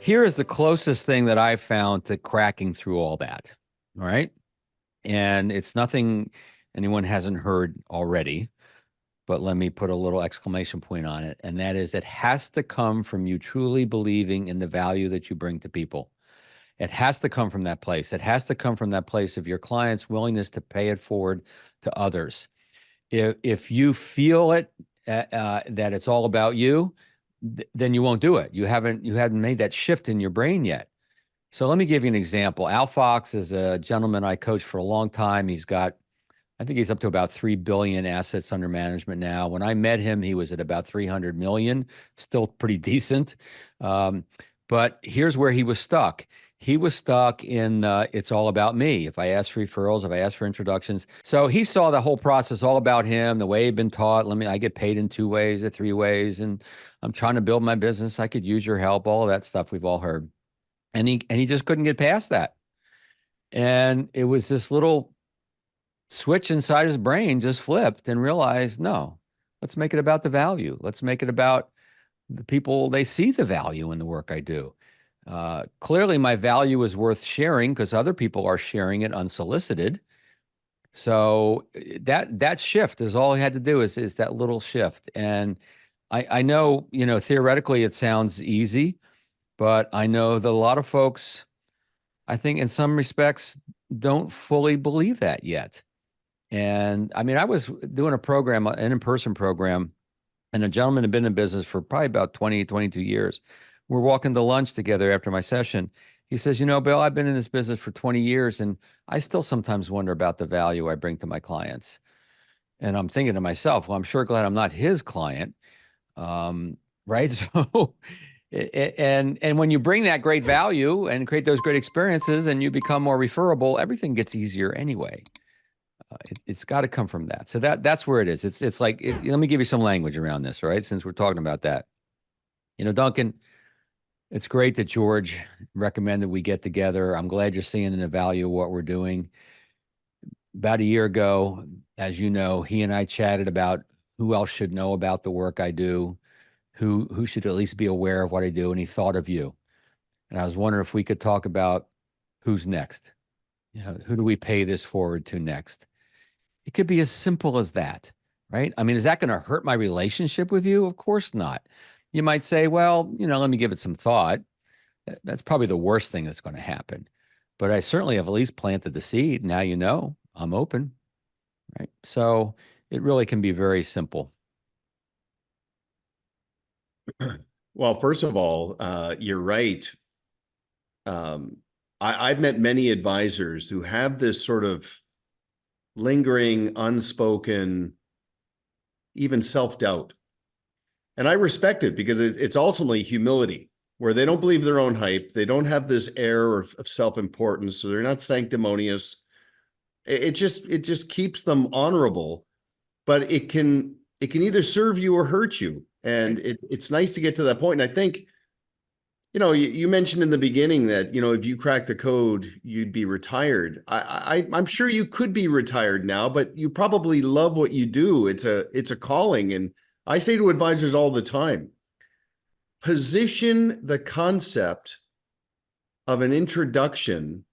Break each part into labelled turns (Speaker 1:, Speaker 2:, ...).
Speaker 1: Here is the closest thing that I've found to cracking through all that. All right. And it's nothing anyone hasn't heard already, but let me put a little exclamation point on it. And that is, it has to come from you truly believing in the value that you bring to people. It has to come from that place. It has to come from that place of your client's willingness to pay it forward to others. If you feel it, that it's all about you, then you won't do it. You haven't made that shift in your brain yet. So let me give you an example. Al Fox is a gentleman I coached for a long time. I think he's up to about 3 billion assets under management now. When I met him, he was at about 300 million, still pretty decent. Um, but here's where he was stuck. He was stuck in it's all about me. If I ask for referrals, if I ask for introductions. So he saw the whole process all about him, the way he'd been taught. I get paid in 2 ways or 3 ways, and I'm trying to build my business. I could use your help, all of that stuff we've all heard. And he just couldn't get past that. And it was this little switch inside his brain just flipped and realized, no, let's make it about the value. Let's make it about the people. They see the value in the work I do. Clearly, my value is worth sharing because other people are sharing it unsolicited. So that shift is all he had to do is that little shift. And I know, theoretically it sounds easy, but I know that a lot of folks, I think in some respects, don't fully believe that yet. And I mean, I was doing a program, an in-person program, and a gentleman had been in business for probably about 20, 22 years. We're walking to lunch together after my session. He says, Bill, I've been in this business for 20 years, and I still sometimes wonder about the value I bring to my clients. And I'm thinking to myself, well, I'm sure glad I'm not his client. Right. So, and when you bring that great value and create those great experiences and you become more referable, everything gets easier anyway. It's got to come from that. So that's where it is. It's like, let me give you some language around this, right? Since we're talking about that, Duncan, it's great that George recommended we get together. I'm glad you're seeing the value of what we're doing. About a year ago, as you know, he and I chatted about who else should know about the work I do, who should at least be aware of what I do, and he thought of you. And I was wondering if we could talk about who's next. Who do we pay this forward to next? It could be as simple as that, right? I mean, is that going to hurt my relationship with you? Of course not. You might say, well, let me give it some thought. That's probably the worst thing that's going to happen. But I certainly have at least planted the seed. Now I'm open, right? So it really can be very simple.
Speaker 2: Well, first of all, you're right. I've met many advisors who have this sort of lingering, unspoken, even self-doubt. And I respect it because it's ultimately humility, where they don't believe their own hype. They don't have this air of self-importance, so they're not sanctimonious. It just keeps them honorable, but it can either serve you or hurt you. And it's nice to get to that point. And I think, you mentioned in the beginning that, if you crack the code, you'd be retired. I'm sure you could be retired now, but you probably love what you do. It's a calling. And I say to advisors all the time, position the concept of an introduction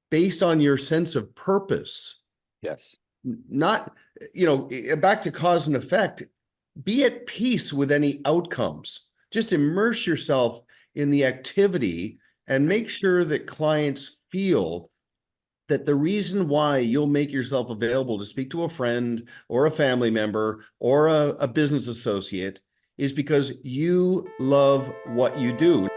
Speaker 2: based on your sense of purpose.
Speaker 1: Yes.
Speaker 2: Not, back to cause and effect, be at peace with any outcomes. Just immerse yourself in the activity and make sure that clients feel that the reason why you'll make yourself available to speak to a friend or a family member or a business associate is because you love what you do.